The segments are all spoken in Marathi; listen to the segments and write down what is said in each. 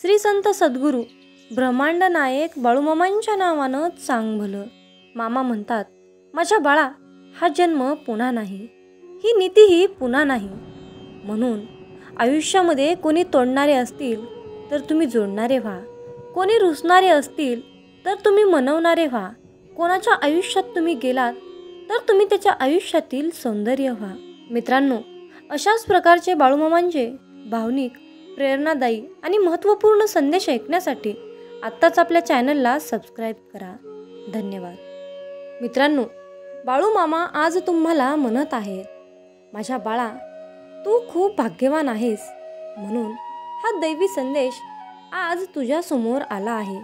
श्री संत सद्गुरू ब्रह्मांड नायक बाळूमामांच्या नावानं सांग भलं. मामा म्हणतात, माझ्या बाळा, हा जन्म पुन्हा नाही, ही नीतीही पुन्हा नाही. म्हणून आयुष्यामध्ये कोणी तोडणारे असतील तर तुम्ही जोडणारे व्हा, कोणी रुसणारे असतील तर तुम्ही मनवणारे व्हा, कोणाच्या आयुष्यात तुम्ही गेलात तर तुम्ही त्याच्या आयुष्यातील सौंदर्य व्हा. मित्रांनो, अशाच प्रकारचे बाळूमामांचे भावनिक, प्रेरणादायी आणि महत्त्वपूर्ण संदेश ऐकण्यासाठी आत्ताच आपल्या चॅनलला सबस्क्राईब करा. धन्यवाद. मित्रांनो, बाळूमामा आज तुम्हाला म्हणत आहेत, माझ्या बाळा, तू खूप भाग्यवान आहेस. म्हणून हा दैवी संदेश आज तुझ्यासमोर आला आहे.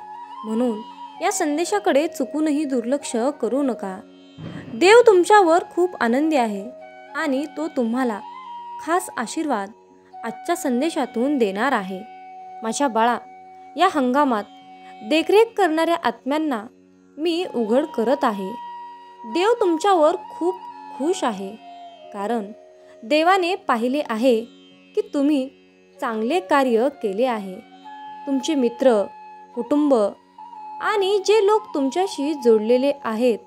म्हणून या संदेशाकडे चुकूनही दुर्लक्ष करू नका. देव तुमच्यावर खूप आनंदी आहे आणि तो तुम्हाला खास आशीर्वाद आजच्या संदेशातून देणार आहे. माझ्या बाळा, या हंगामात देखरेख करणाऱ्या आत्म्यांना मी उघड करत आहे. देव तुमच्यावर खूप खुश आहे, कारण देवाने पाहिले आहे की तुम्ही चांगले कार्य केले आहे. तुमचे मित्र, कुटुंब आणि जे लोक तुमच्याशी जोडलेले आहेत,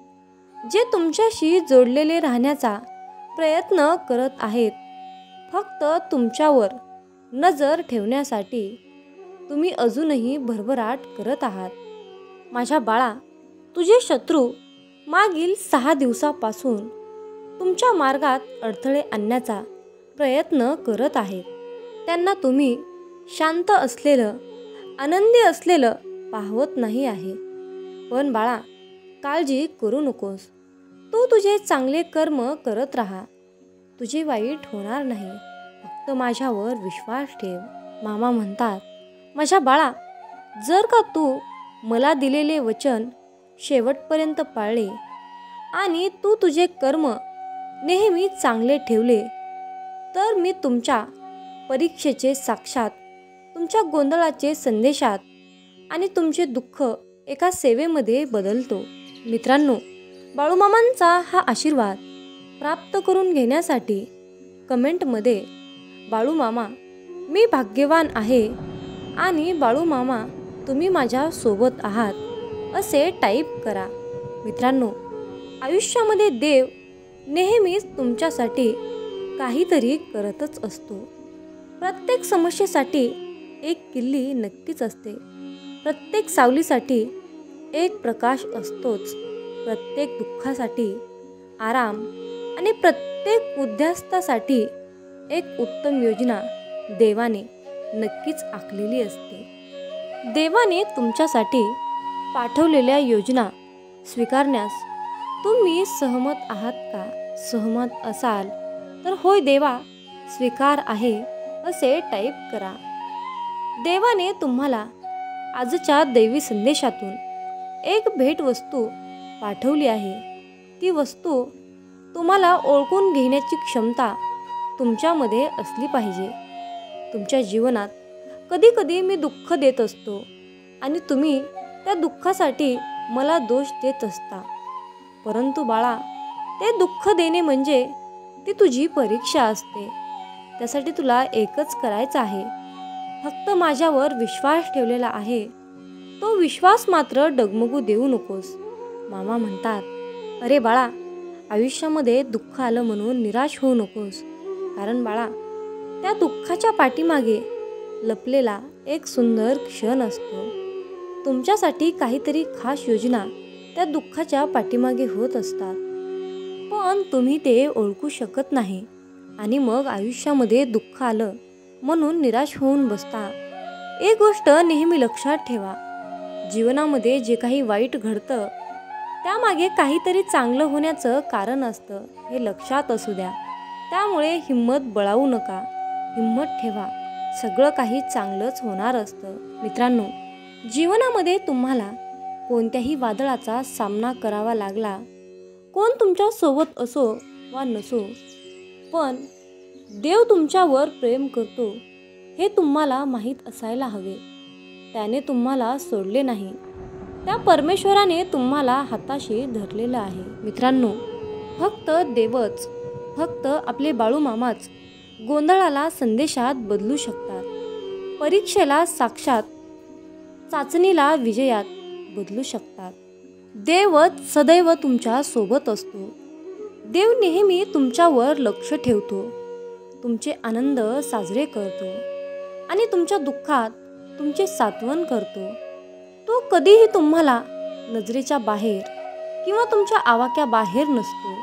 जे तुमच्याशी जोडलेले राहण्याचा प्रयत्न करत आहेत, फक्त तुमच्यावर नजर ठेवण्यासाठी तुम्ही अजूनही भरभराट करत आहात. माझ्या बाळा, तुझे शत्रू मागील 6 दिवसापासून तुमच्या मार्गात अडथळे आणण्याचा प्रयत्न करत आहेत. त्यांना तुम्ही शांत असलेलं, आनंदी असलेलं पाहवत नाही आहे. पण बाळा, काळजी करू नकोस. तू तुझे चांगले कर्म करत राहा. तुझे वाईट होणार नाही. फक्त माझ्यावर विश्वास ठेव. मामा म्हणतात, माझ्या बाळा, जर का तू मला दिलेले वचन शेवटपर्यंत पाळले आणि तू तुझे कर्म नेहमी चांगले ठेवले, तर मी तुमच्या परीक्षेचे साक्षात, तुमच्या गोंधळाचे संदेशात आणि तुमचे दुःख एका सेवेमध्ये बदलतो. मित्रांनो, बाळूमामांचा हा आशीर्वाद प्राप्त करून घेण्यासाठी कमेंटमध्ये बाळूमामा, मी भाग्यवान आहे आणि बाळूमामा, तुम्ही माझ्या सोबत आहात असे टाईप करा. मित्रांनो, आयुष्यामध्ये देव नेहमीच तुमच्यासाठी काहीतरी करतच असतो. प्रत्येक समस्येसाठी एक किल्ली नक्कीच असते. प्रत्येक सावलीसाठी एक प्रकाश असतोच. प्रत्येक दुःखासाठी आराम आणि प्रत्येक उद्ध्यास्तासाठी एक उत्तम योजना देवाने नक्कीच आखलेली असते. देवाने तुमच्यासाठी पाठवलेल्या योजना स्वीकारण्यास तुम्ही सहमत आहात का? सहमत असाल तर होय देवा, स्वीकार आहे असे टाईप करा. देवाने तुम्हाला आजच्या दैवी संदेशातून एक भेटवस्तू पाठवली आहे. ती वस्तू तुम्हाला ओळखून घेण्याची क्षमता तुमच्यामध्ये असली पाहिजे. तुमच्या जीवनात कधीकधी मी दुःख देत असतो आणि तुम्ही त्या दुःखासाठी मला दोष देत असता. परंतु बाळा, ते दुःख देणे म्हणजे ती तुझी परीक्षा असते. त्यासाठी तुला एकच करायचं आहे. फक्त माझ्यावर विश्वास ठेवलेला आहे. तो विश्वास मात्र डगमगू देऊ नकोस. मामा म्हणतात, अरे बाळा, आयुष्यामध्ये दुःख आलं म्हणून निराश होऊ नकोस. कारण बाळा, त्या दुःखाच्या पाठीमागे लपलेला एक सुंदर क्षण असतो. तुमच्यासाठी काहीतरी खास योजना त्या दुःखाच्या पाठीमागे होत असतात, पण तुम्ही ते ओळखू शकत नाही आणि मग आयुष्यामध्ये दुःख आलं म्हणून निराश होऊन बसता. एक गोष्ट नेहमी लक्षात ठेवा, जीवनामध्ये जे काही वाईट घडतं त्यामागे काहीतरी चांगलं होण्याचं कारण असतं, हे लक्षात असू द्या. त्यामुळे हिंमत बळावू नका. हिंमत ठेवा. सगळं काही चांगलंच होणार असतं. मित्रांनो, जीवनामध्ये तुम्हाला कोणत्याही वादळाचा सामना करावा लागला, कोण तुमच्या सोबत असो वा नसो, पण देव तुमच्यावर प्रेम करतो हे तुम्हाला माहीत असायला हवे. त्याने तुम्हाला सोडले नाही. त्या परमेश्वराने तुम्हाला हाताशी धरलेलं आहे. मित्रांनो, फक्त देवच, फक्त आपले बाळूमामाच गोंधळाला संदेशात बदलू शकतात. परीक्षेला साक्षात चाचणीला विजयात बदलू शकतात. देवच सदैव तुमच्या सोबत असतो. देव नेहमी तुमच्यावर लक्ष ठेवतो, तुमचे आनंद साजरे करतो आणि तुमच्या दुःखात तुमचे सांत्वन करतो. तो कधीही तुम्हाला नजरेच्या बाहेर किंवा तुमच्या आवाक्याबाहेर नसतो.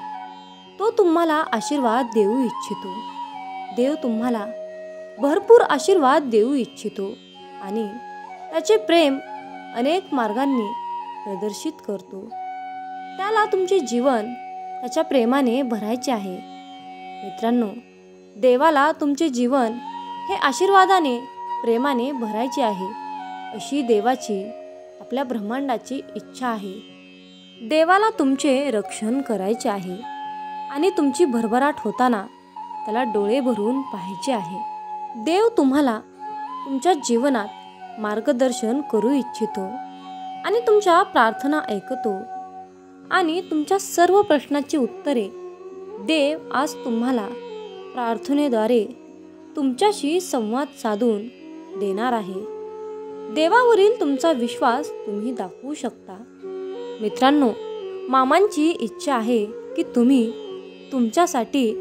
तो तुम्हाला आशीर्वाद देऊ इच्छितो. देव तुम्हाला भरपूर आशीर्वाद देऊ इच्छितो आणि त्याचे प्रेम अनेक मार्गांनी प्रदर्शित करतो. त्याला तुमचे जीवन त्याच्या प्रेमाने भरायचे आहे. मित्रांनो, देवाला तुमचे जीवन हे आशीर्वादाने प्रेमाने भरायचे आहे, अशी देवाची आपल्या ब्रह्मांडाची इच्छा आहे. देवाला तुमचे रक्षण करायचे आहे आणि तुमची भरभराट होताना त्याला डोळे भरून पाहायचे आहे. देव तुम्हाला तुमच्या जीवनात मार्गदर्शन करू इच्छितो आणि तुमच्या प्रार्थना ऐकतो आणि तुमच्या सर्व प्रश्नांची उत्तरे देव आज तुम्हाला प्रार्थनेद्वारे तुमच्याशी संवाद साधून देणार आहे. देवावरील तुमचा विश्वास तुम्ही दाखवू शकता. मित्रांनो, मामांची इच्छा आहे की तुम्ही तुमच्यासाठी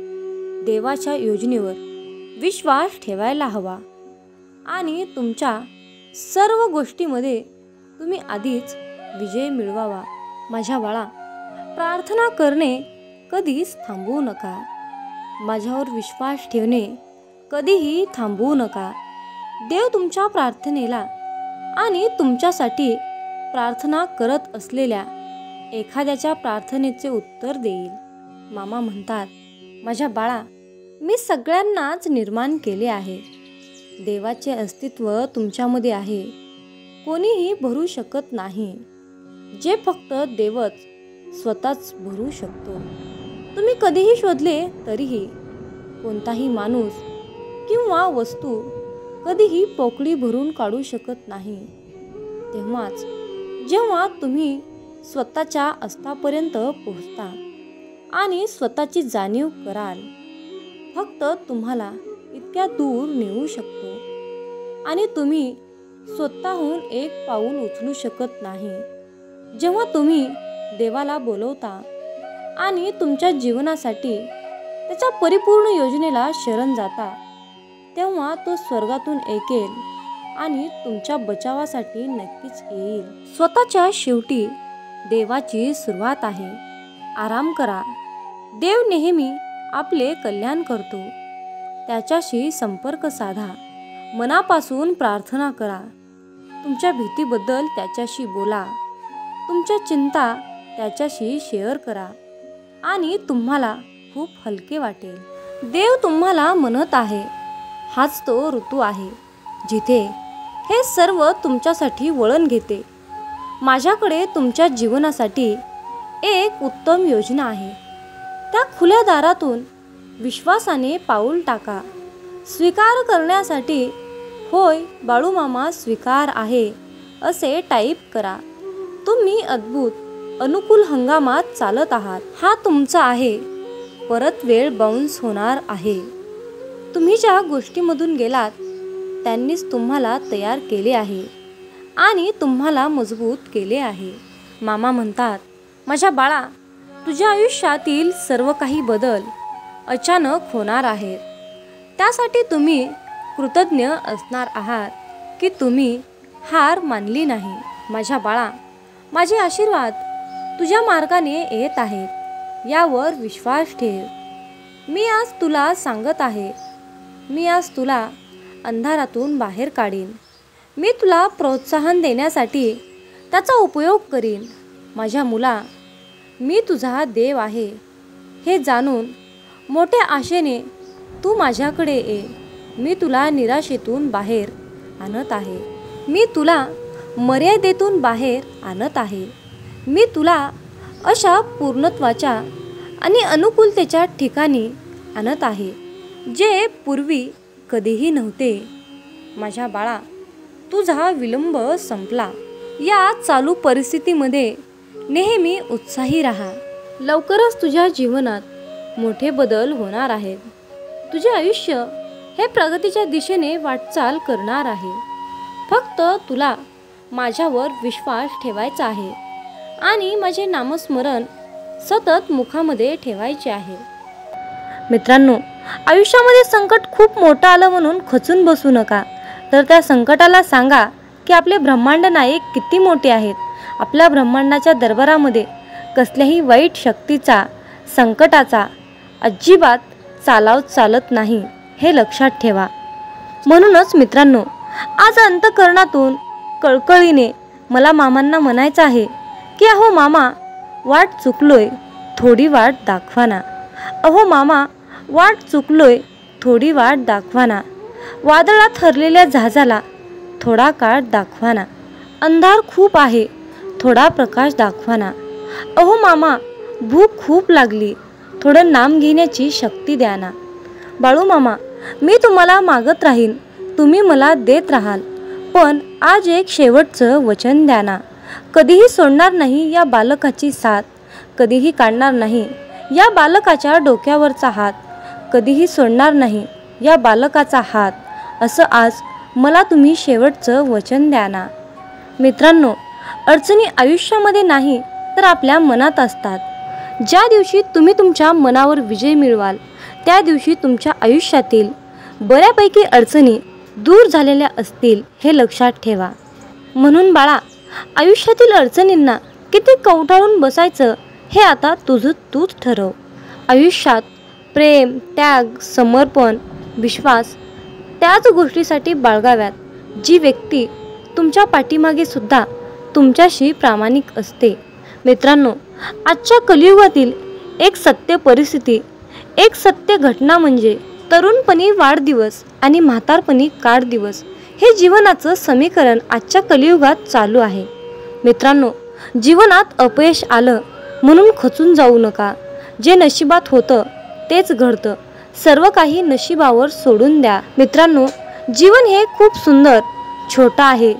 देवाच्या योजनेवर विश्वास ठेवायला हवा आणि तुमच्या सर्व गोष्टींमध्ये तुम्ही आधीच विजय मिळवावा. माझ्या बाळा, प्रार्थना करणे कधीच थांबवू नका. माझ्यावर विश्वास ठेवणे कधीही थांबवू नका. देव तुमच्या प्रार्थनेला आणि तुमच्यासाठी प्रार्थना करत असलेल्या एखाद्याच्या प्रार्थनेचे उत्तर देईल. मामा म्हणतात, माझ्या बाळा, मी सगळ्यांनाच निर्माण केले आहे. देवाचे अस्तित्व तुमच्यामध्ये आहे. कोणीही भरू शकत नाही, जे फक्त देवच स्वतःच भरू शकतो. तुम्ही कधीही शोधले तरीही कोणताही माणूस किंवा वस्तू कधीही पोकळी भरून काढू शकत नाही. तेव्हाच जेव्हा तुम्ही स्वतःच्या अस्तापर्यंत पोहोचता आणि स्वतःची जाणीव कराल, फक्त तुम्हाला इतक्या दूर नेऊ शकतो आणि तुम्ही स्वतःहून एक पाऊल उचलू शकत नाही. जेव्हा तुम्ही देवाला बोलवता आणि तुमच्या जीवनासाठी त्याच्या परिपूर्ण योजनेला शरण जाता, तेव्हा तो स्वर्गातून ऐकेल आणि तुमच्या बचावासाठी नक्कीच येईल. स्वतःच्या शेवटी देवाची सुरुवात आहे. आराम करा. देव नेहमी आपले कल्याण करतो. त्याच्याशी संपर्क साधा. मनापासून प्रार्थना करा. तुमच्या भीतीबद्दल त्याच्याशी बोला. तुमच्या चिंता त्याच्याशी शेअर करा आणि तुम्हाला खूप हलके वाटेल. देव तुम्हाला म्हणत आहे, हाच तो ऋतू आहे जिथे हे सर्व तुमच्यासाठी वळण घेते. माझ्याकडे तुमच्या जीवनासाठी एक उत्तम योजना आहे. त्या खुल्या दारातून विश्वासाने पाऊल टाका. स्वीकार करण्यासाठी होय बाळूमामा स्वीकार आहे असे टाईप करा. तुम्ही अद्भुत अनुकूल हंगामात चालत आहात. हा तुमचा आहे. परत वेळ बाउन्स होणार आहे. तुम्ही ज्या गोष्टीमधून गेलात त्यांनीच तुम्हाला तयार केले आहे आणि तुम्हाला मजबूत केले आहे. मामा म्हणतात, माझ्या बाळा, तुझ्या आयुष्यातील सर्व काही बदल अचानक होणार आहेत. त्यासाठी तुम्ही कृतज्ञ असणार आहात की तुम्ही हार मानली नाही. माझ्या बाळा, माझे आशीर्वाद तुझ्या मार्गाने येत आहेत. यावर विश्वास ठेव. मी आज तुला सांगत आहे, मी आज तुला अंधारातून बाहेर काढीन. मी तुला प्रोत्साहन देण्यासाठी त्याचा उपयोग करीन. माझ्या मुला, मी तुझा देव आहे हे जाणून मोठ्या आशेने तू माझ्याकडे ये. मी तुला निराशेतून बाहेर आणत आहे. मी तुला मर्यादेतून बाहेर आणत आहे. मी तुला अशा पूर्णत्वाच्या आणि अनुकूलतेच्या ठिकाणी आणत आहे जे पूर्वी कधीही नव्हते. माझ्या बाळा, तुझा विलंब संपला. या चालू परिस्थितीमध्ये नेहमी उत्साही राहा. लवकरच तुझ्या जीवनात मोठे बदल होणार आहेत. तुझे आयुष्य हे प्रगतीच्या दिशेने वाटचाल करणार आहे. फक्त तुला माझ्यावर विश्वास ठेवायचा आहे आणि माझे नामस्मरण सतत मुखामध्ये ठेवायचे आहे. मित्रांनो, आयुष्यामध्ये संकट खूप मोठं आलं म्हणून खचून बसू नका, तर त्या संकटाला सांगा की आपले ब्रह्मांड नायक किती मोठे आहेत. आपल्या ब्रह्मांडाच्या दरबारामध्ये कसल्याही वाईट शक्तीचा, संकटाचा अजिबात चालाव चालत नाही, हे लक्षात ठेवा. म्हणूनच मित्रांनो, आज अंतःकरणातून कळकळीने मला मामांना म्हणायचं आहे की अहो मामा, वाट चुकलोय, थोडी वाट दाखवा ना. अहो मामा, वाट चुकलोय, थोडी वाट दाखवा ना. वादळात हरलेल्या जहाजाला थोडा काळ दाखवा ना. अंधार खूप आहे, थोडा प्रकाश दाखवा ना. अहो मामा, भूक खूप लागली, थोडं नाम घेण्याची शक्ती द्या ना. बाळू मामा, मी तुम्हाला मागत राहीन, तुम्ही मला देत राहाल, पण आज एक शेवटचं वचन द्या ना. कधीही सोडणार नाही या बालकाची साथ, कधीही काढणार नाही या बालकाच्या डोक्यावरचा हात, कधीही सोडणार नाही या बालकाचा हात, असं आज मला तुम्ही शेवटचं वचन द्या ना. मित्रांनो, अडचणी आयुष्यामध्ये नाही तर आपल्या मनात असतात. ज्या दिवशी तुम्ही तुमच्या मनावर विजय मिळवाल त्या दिवशी तुमच्या आयुष्यातील बऱ्यापैकी अडचणी दूर झालेल्या असतील, हे लक्षात ठेवा. म्हणून बाळा, आयुष्यातील अडचणींना किती कवटाळून बसायचं हे आता तुझं तूच ठरव. आयुष्यात प्रेम, त्याग, समर्पण, विश्वास त्याच गोष्टीसाठी बाळगाव्यात जी व्यक्ती तुमच्या पाठीमागे सुद्धा तुमच्याशी प्रामाणिक असते. मित्रांनो, आजच्या कलियुगातील एक सत्य परिस्थिती, एक सत्य घटना म्हणजे तरुणपणी वाढदिवस आणि म्हातारपणी काळ दिवस हे जीवनाचं समीकरण आजच्या कलियुगात चालू आहे. मित्रांनो, जीवनात अपयश आलं म्हणून खचून जाऊ नका. जे नशिबात होतं तेच घडतं. सर्व काही नशिबावर सोडून द्या. मित्रांनो, जीवन हे खूप सुंदर, छोटं आहे,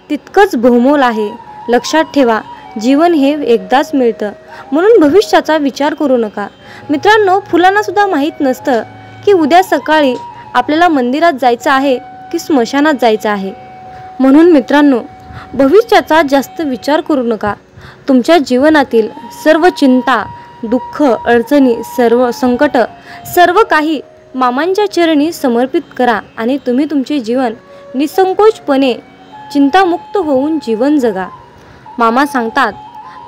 तितकंच बहुमोल आहे. लक्षात ठेवा, जीवन हे एकदाच मिळतं, म्हणून भविष्याचा विचार करू नका. मित्रांनो, फुलांना सुद्धा माहीत नसतं की उद्या सकाळी आपल्याला मंदिरात जायचं आहे की स्मशानात जायचं आहे. म्हणून मित्रांनो, भविष्याचा जास्त विचार करू नका. तुमच्या जीवनातील सर्व चिंता, दुःख, अडचणी, सर्व संकट, सर्व काही मामांच्या चरणी समर्पित करा आणि तुम्ही तुमचे जीवन निसंकोचपणे चिंतामुक्त होऊन जीवन जगा. मामा सांगतात,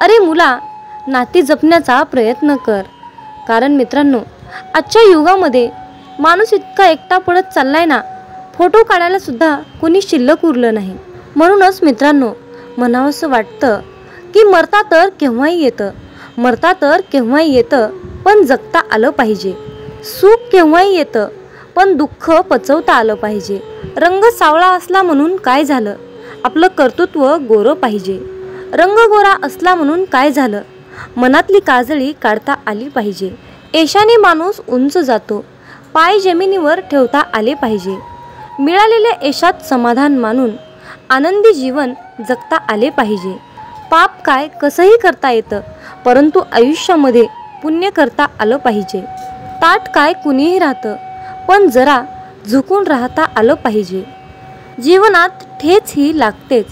अरे मुला, नाती जपण्याचा प्रयत्न कर. कारण मित्रांनो, आजच्या युगामध्ये माणूस इतका एकटा पडत चाललाय ना, फोटो काढायला सुद्धा कोणी शिल्लक उरलं नाही. म्हणूनच मित्रांनो, म्हणावंसं वाटतं की मरता तर केव्हाही येतं, मरता तर केव्हाही येतं, पण जगता आलं पाहिजे. सुख केव्हाही येतं, पण दुःख पचवता आलं पाहिजे. रंग सावळा असला म्हणून काय झालं, आपलं कर्तृत्व गोरं पाहिजे. रंग गोरा असला म्हणून काय झालं, मनातली काजळी काढता आली पाहिजे. यशाने माणूस उंच जातो, पाय जमिनीवर ठेवता आले पाहिजे. मिळालेल्या यशात समाधान मानून आनंदी जीवन जगता आले पाहिजे. पाप काय कसंही करता येतं, परंतु आयुष्यामध्ये पुण्य करता आलं पाहिजे. ताट काय कुणीही राहतं, पण जरा झुकून राहता आलं पाहिजे. जीवनात ठेच ही लागतेच,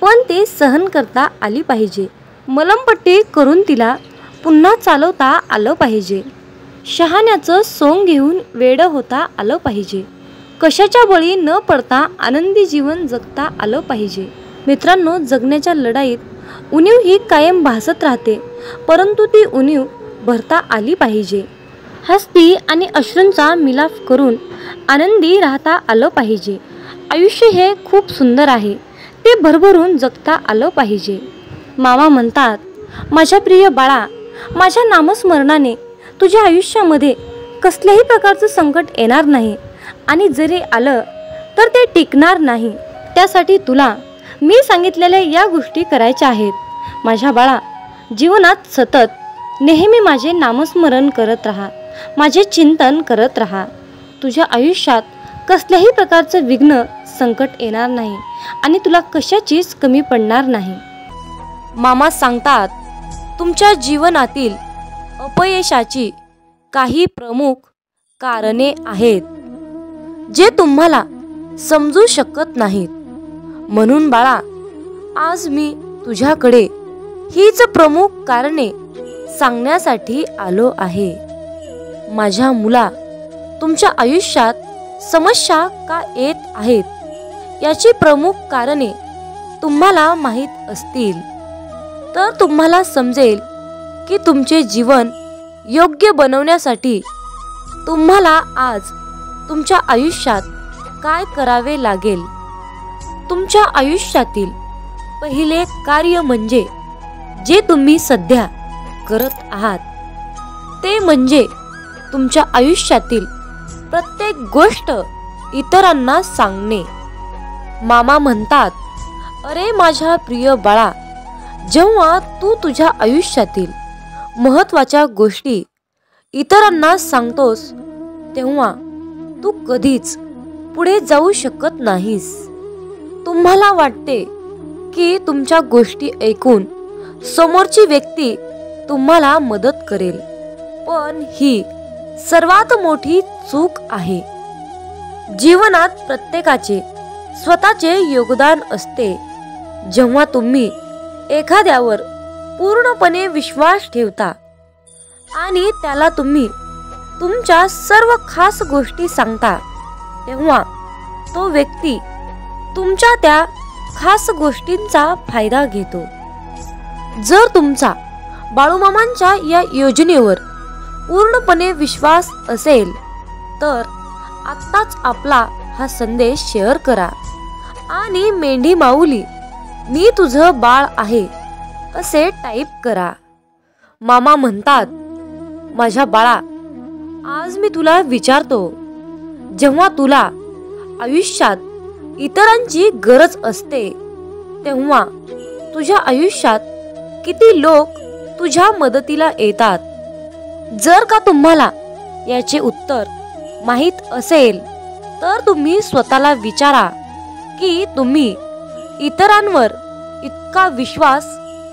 पण ते सहन करता आली पाहिजे. मलमपट्टी करून तिला पुन्हा चालवता आलं पाहिजे. शहाण्याचं सोंग घेऊन वेडं होता आलं पाहिजे. कशाच्या बळी न पडता आनंदी जीवन जगता आलं पाहिजे. मित्रांनो, जगण्याच्या लढाईत उणीव ही कायम भासत राहते, परंतु ती उणीव भरता आली पाहिजे. हस्ती आणि अश्रूंचा मिलाफ करून आनंदी राहता आलं पाहिजे. आयुष्य हे खूप सुंदर आहे, ते भरभरून जगता आलं पाहिजे. मामा म्हणतात, माझ्या प्रिय बाळा, माझ्या नामस्मरणाने तुझ्या आयुष्यामध्ये कसल्याही प्रकारचं संकट येणार नाही आणि जरी आलं तर ते टिकणार नाही. त्यासाठी तुला मी सांगितलेल्या या गोष्टी करायच्या आहेत. माझ्या बाळा, जीवनात सतत नेहमी माझे नामस्मरण करत राहा, माझे चिंतन करत राहा. तुझ्या आयुष्यात कसल्याही प्रकारचं विघ्न, संकट येणार नाही आणि तुला कशाचीच कमी पडणार नाही. मामा सांगतात, तुमच्या जीवनातील अपयशाची काही प्रमुख कारणे आहेत जे तुम्हाला समजू शकत नाहीत. म्हणून बाळा, आज मी तुझ्याकडे हीच प्रमुख कारणे सांगण्यासाठी आलो आहे. माझ्या मुला, तुमच्या आयुष्यात समस्या का येत आहेत याची प्रमुख कारणे तुम्हाला माहीत असतील तर तुम्हाला समजेल की तुमचे जीवन योग्य बनवण्यासाठी तुम्हाला आज तुमच्या आयुष्यात काय करावे लागेल. तुमच्या आयुष्यातील पहिले कार्य म्हणजे जे तुम्ही सध्या करत आहात ते म्हणजे तुमच्या आयुष्यातील प्रत्येक गोष्ट इतरांना सांगणे. मामा म्हणतात, अरे माझ्या प्रिय बाळा, जेव्हा तू तुझ्या आयुष्यातील महत्त्वाच्या गोष्टी इतरांना सांगतोस तेव्हा तू कधीच पुढे जाऊ शकत नाहीस. तुम्हाला वाटते की तुमच्या गोष्टी ऐकून समोरची व्यक्ती तुम्हाला मदत करेल, पण ही सर्वात मोठी चूक आहे. जीवनात प्रत्येकाचे स्वतःचे योगदान असते. जेव्हा तुम्ही एखाद्यावर पूर्णपणे विश्वास ठेवता आणि त्याला तुम्ही तुमच्या सर्व खास गोष्टी सांगता तेव्हा तो व्यक्ती तुमच्या त्या खास गोष्टींचा फायदा घेतो. जर तुमचा बाळूमामांच्या या योजनेवर पूर्णपणे विश्वास असेल तर आत्ताच आपला हा संदेश शेअर करा आणि मेंढी माऊली मी तुझं बाळ आहे असे टाईप करा. मामा म्हणतात, माझ्या बाळा, आज मी तुला विचारतो, जेव्हा तुला आयुष्यात इतरांची गरज असते तेव्हा तुझ्या आयुष्यात किती लोक तुझ्या मदतीला येतात? जर का तुम्हाला याचे उत्तर माहीत असेल तर तुम्ही स्वतःला विचारा की तुम्ही इतरांवर इतका विश्वास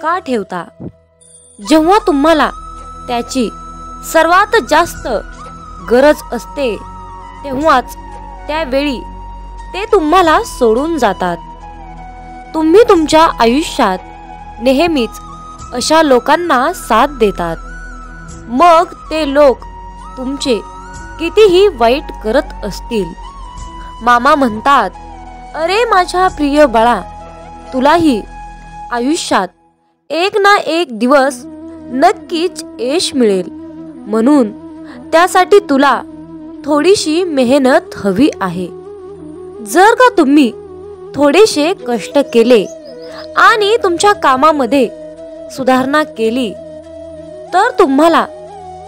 का ठेवता? जेव्हा तुम्हाला त्याची सर्वात जास्त गरज असते तेव्हाच त्यावेळी ते तुम्हाला सोडून जातात. तुम्ही तुमच्या आयुष्यात नेहमीच अशा लोकांना साथ देतात, मग ते लोक तुमचे कितीही वाईट करत असतील. मामा म्हणतात, अरे माझ्या प्रिय बाळा, तुलाही आयुष्यात एक ना एक दिवस नक्कीच यश मिळेल, म्हणून त्यासाठी तुला थोडीशी मेहनत हवी आहे. जर का तुम्ही थोडेसे कष्ट केले आणि तुमच्या कामामध्ये सुधारणा केली तर तुम्हाला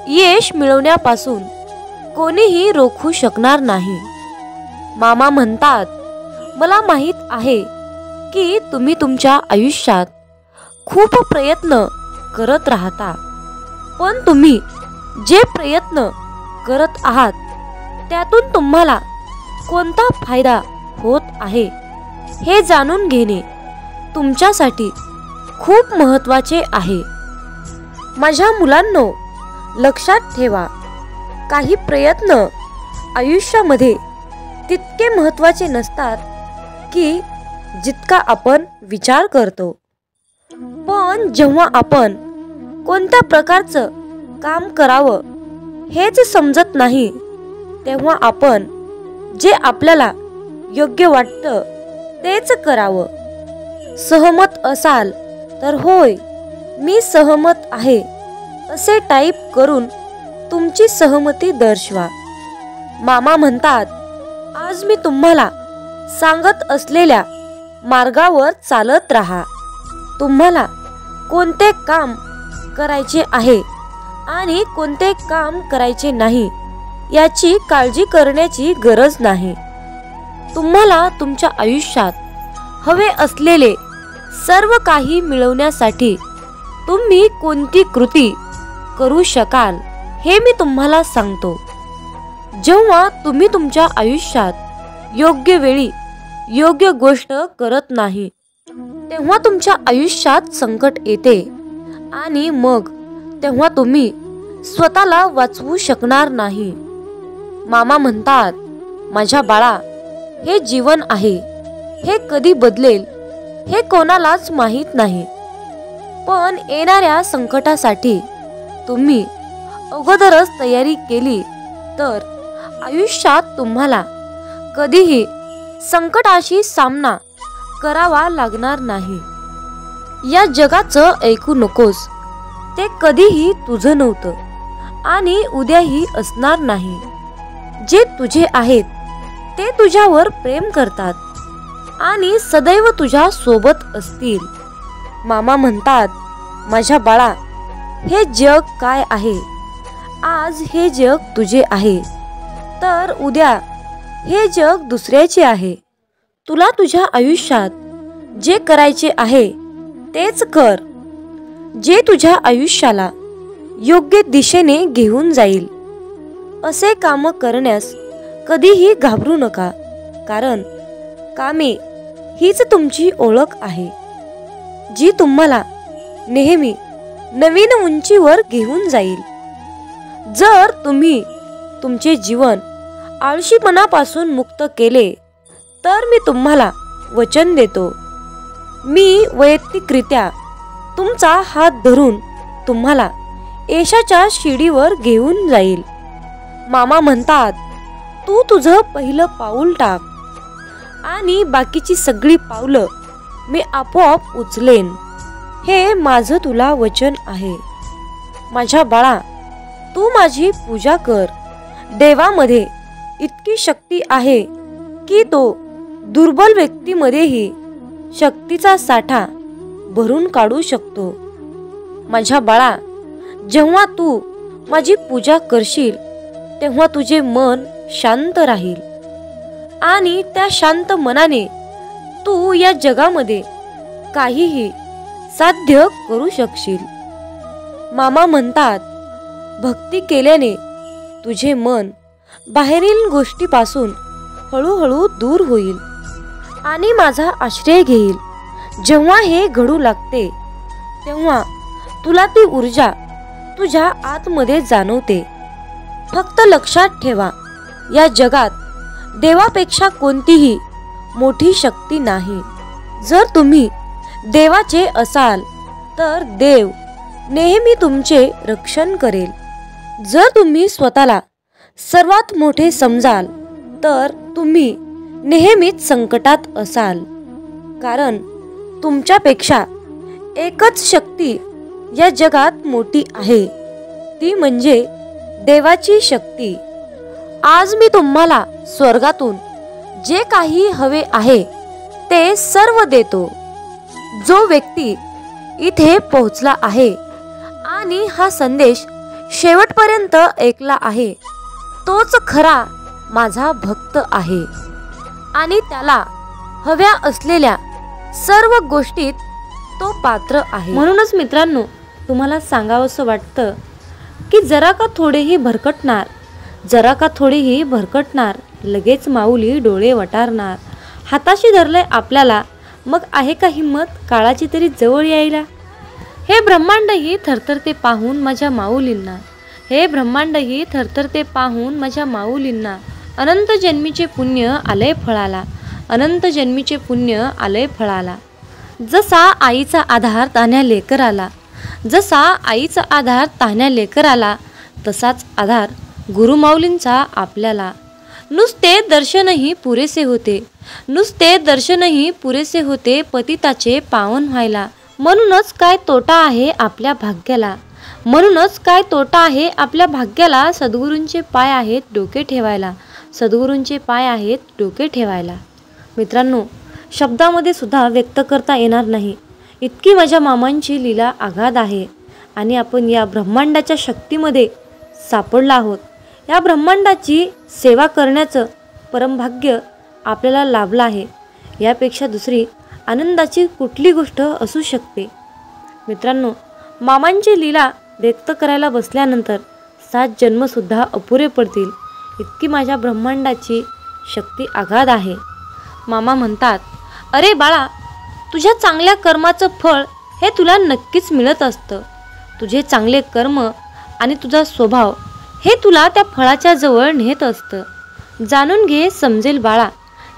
यश मिळवण्यापासून कोणीही रोखू शकणार नाही. मामा म्हणतात, मला माहीत आहे की तुम्ही तुमच्या आयुष्यात खूप प्रयत्न करत राहता, पण तुम्ही जे प्रयत्न करत आहात त्यातून तुम्हाला कोणता फायदा होत आहे हे जाणून घेणे तुमच्यासाठी खूप महत्त्वाचे आहे. माझ्या मुलांनो, लक्षात ठेवा, काही प्रयत्न आयुष्यामध्ये तितके महत्त्वाचे नसतात की जितका आपण विचार करतो. पण जेव्हा आपण कोणत्या प्रकारचं काम करावं हेच समजत नाही तेव्हा आपण जे आपल्याला योग्य वाटतं तेच करावं. सहमत असाल तर होय मी सहमत आहे असे टाईप करून तुमची सहमती दर्शवा. मामा म्हणतात, आज मी तुम्हाला सांगत असलेल्या मार्गावर चालत राहा. तुम्हाला कोणते काम करायचे आहे आणि कोणते काम करायचे नाही याची काळजी करण्याची गरज नाही. तुम्हाला तुमच्या आयुष्यात हवे असलेले सर्व काही मिळवण्यासाठी तुम्ही कोणती कृती करू शकाल हे मी तुम्हाला सांगतो. जेव्हा तुम्ही तुमच्या आयुष्यात योग्य वेळी योग्य गोष्ट करत नाही तेव्हा तुमच्या आयुष्यात संकट येते आणि मग तेव्हा तुम्ही स्वतःला वाचवू शकणार नाही. मामा म्हणतात, माझ्या बाळा, हे जीवन आहे, हे कधी बदलेल हे कोणालाच माहीत नाही, पण येणाऱ्या संकटासाठी तुम्ही अगोदरच तयारी केली तर आयुष्यात तुम्हाला कधीही संकटाशी सामना करावा लागणार नाही. या जगाचं ऐकू नकोस, ते कधीही तुझं नव्हतं आणि उद्याही असणार नाही. जे तुझे आहेत ते तुझ्यावर प्रेम करतात आणि सदैव तुझ्या सोबत असतील. मामा म्हणतात, माझ्या बाळा, हे जग काय आहे? आज हे जग तुझे आहे, तर उद्या हे जग दुसऱ्याचे आहे. तुला तुझ्या आयुष्यात जे करायचे आहे तेच कर, जे तुझ्या आयुष्याला योग्य दिशेने घेऊन जाईल. असे काम करण्यास कधीही घाबरू नका, कारण कामे हीच तुमची ओळख आहे, जी तुम्हाला नेहमी नवीन उंचीवर घेऊन जाईल. जर तुम्ही तुमचे जीवन आळशीपणापासून मुक्त केले तर मी तुम्हाला वचन देतो, मी वैयक्तिकरित्या तुमचा हात धरून तुम्हाला यशाच्या शिडीवर घेऊन जाईल. मामा म्हणतात, तू तुझं पहिलं पाऊल टाक आणि बाकीची सगळी पावलं मी आपोआप उचलेन. हे माझं तुला वचन आहे. माझ्या बाळा, तू माझी पूजा कर. देवामध्ये इतकी शक्ती आहे की तो दुर्बल व्यक्तीमध्येही शक्तीचा साठा भरून काढू शकतो. माझ्या बाळा, जेव्हा तू माझी पूजा करशील तेव्हा तुझे मन शांत राहील आणि त्या शांत मनाने तू या जगामध्ये काहीही साध्य करू शकशील. मामा म्हणतात, भक्ती केल्याने तुझे मन बाहेरील गोष्टीपासून हळूहळू दूर होईल आणि माझा आश्रय घेईल. जेव्हा हे घडू लागते तेव्हा तुला ती ऊर्जा तुझ्या आतमध्ये जाणवते. फक्त लक्षात ठेवा, या जगात देवापेक्षा कोणतीही मोठी शक्ती नाही. जर तुम्ही देवाचे असाल तर देव नेहमी तुमचे रक्षण करेल. जर तुम्ही स्वतःला सर्वात मोठे समजाल तर तुम्ही नेहमीच संकटात असाल, कारण तुमच्यापेक्षा एकच शक्ती या जगात मोठी आहे, ती म्हणजे देवाची शक्ती. आज मी तुम्हाला स्वर्गातून जे काही हवे आहे ते सर्व देतो. जो व्यक्ती इथे पोहोचला आहे आणि हा संदेश शेवटपर्यंत ऐकला आहे तोच खरा माझा भक्त आहे आणि त्याला हव्या असलेल्या सर्व गोष्टीत तो पात्र आहे. म्हणूनच मित्रांनो, तुम्हाला सांगावंसं वाटतं की जरा का थोडेही भरकटणार, लगेच माऊली डोळे वटारणार. हाताशी धरलंय आपल्याला, मग आहे का हिंमत काळाची तरी जवळ यायला? हे ब्रह्मांडही थरथरते पाहून माझ्या माऊलींना, हे ब्रह्मांडही थरथरते पाहून माझ्या माऊलींना. अनंत जन्मीचे पुण्य आलंय फळाला, अनंत जन्मीचे पुण्य आलंय फळाला. जसा आईचा आधार तान्ह्या लेकराला, जसा आईचा आधार तान्ह्या लेकराला, तसाच आधार गुरुमाऊलींचा आपल्याला. नुसते दर्शनही पुरेसे होते, नुसते दर्शनही पुरेसे होते पतिताचे पावन व्हायला. म्हणूनच काय तोटा आहे आपल्या भाग्याला, म्हणूनच काय तोटा आहे आपल्या भाग्याला. सद्गुरूंचे पाय आहेत डोके ठेवायला, सद्गुरूंचे पाय आहेत डोके ठेवायला. मित्रांनो, शब्दामध्ये सुद्धा व्यक्त करता येणार नाही, इतकी माझ्या मामांची लीला आगाध आहे. आणि आपण या ब्रह्मांडाच्या शक्तीमध्ये सापडला आहोत. या ब्रह्मांडाची सेवा करण्याचं परमभाग्य आपल्याला लाभलं आहे. यापेक्षा दुसरी आनंदाची कुठली गोष्ट असू शकते? मित्रांनो, मामांची लीला व्यक्त करायला बसल्यानंतर 7 जन्मसुद्धा अपुरे पडतील, इतकी माझ्या ब्रह्मांडाची शक्ती आगाध आहे. मामा म्हणतात, अरे बाळा, तुझ्या चांगल्या कर्माचं फळ हे तुला नक्कीच मिळत असतं. तुझे चांगले कर्म आणि तुझा स्वभाव हे तुला त्या फळाच्या जवळ नेत असतं. जाणून घे, समजेल बाळा,